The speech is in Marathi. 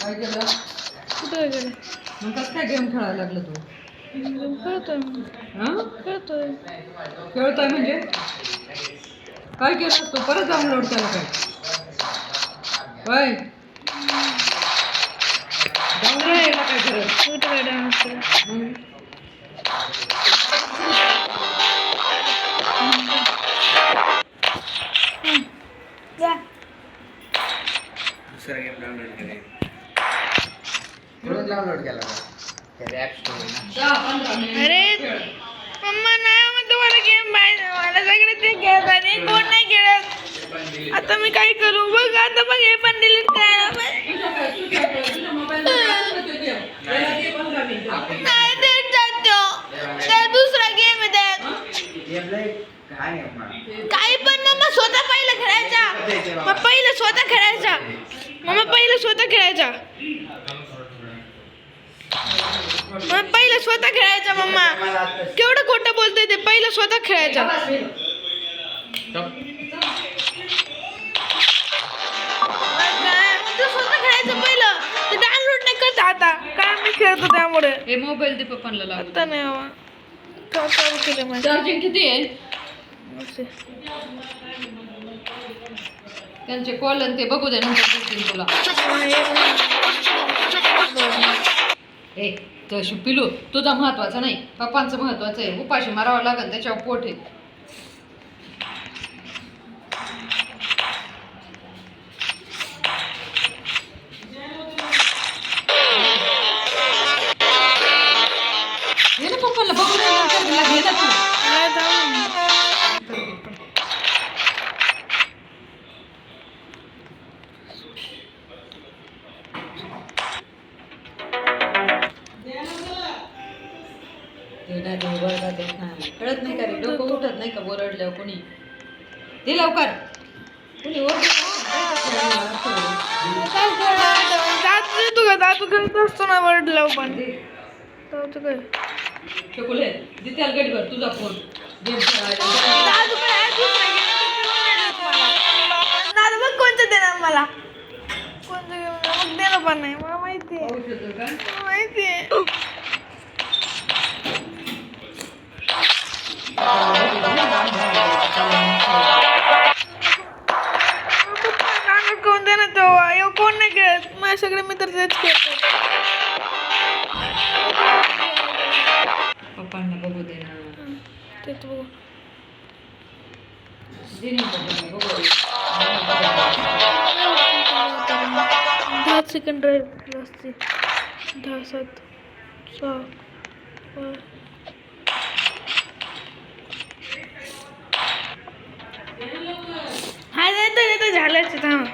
काय केलं? कुठे गेले? मग कसं काय गेम खेळायला लागलं तू? खेळतोय. हां खेळतोय. खेळतोय म्हणजे काय केलं तू? परत डाउनलोड केला काय? होय डाउनलोड केला काय खरं? कुठं काय डाउनलोड केलं? दुसरा गेम डाउनलोड केले. कुठून डाउनलोड केला का? त्या ॲप स्टोर. अरे मम्मा नाही मग तुम्हाला गेम पाहिजे. मला सगळे ते खेळत आणि कोण नाही खेळत. आता मी काय करू बघ. आता बघ हे पण डिलीट करायला नाही देत जातो. त्या दुसरा गेम आहे त्यात काही पण. मम्मा स्वतः पहिलं खेळायचा. मग पहिलं स्वतः खेळायचा. मम्मा पहिलं स्वतः खेळायचा. मग पहिलं स्वतः खेळायचा. मम्मा केवढं खोटं बोलतोय ते. पहिलं स्वतः खेळायचा. स्वतः खेळायचं पहिलं. ते डाउनलोड नाही करत आता. काय मी खेळतो त्यामुळे. हे मोबाईल दे पप्पांना लाव. आता नाही हवा. चालू केलं माझं. चार्जिंग किती आहे? त्यांचे कॉल आणि ते बघू दे नंतर देतील तुला. ए तर पिलू तुझा महत्वाचा नाही पप्पांचं महत्वाचं आहे. उपाशी मारावं लागेल त्याच्यावर पोट आहे. हे ना पप्पाला बघू दे नंतर घे ना तू. कळत नाही का रे? डोकं उठत नाही का ओरडल्यावर कोणी? ते लवकर कोणी दादू करत असतो ना वरडल्यावर पण. काय चकोले दित्याल गडीवर तुझा फोन गेम खेळायला. दादू बघ कोणतं देणार मला. कोणतं घेऊन मग देणं पण नाही. मला माहिती आहे. माहिती आहे. कोण दे ना तो. कोण नाही खेळत. माझे सगळे मित्र तेच खेळतात. पप्पांना बघू दे ना. तेच बघू. दे ना पप्पांना बघू दे. 10 सेकंड राहील असते. 10 7 6 5 हा नाही तर झालंच थांब.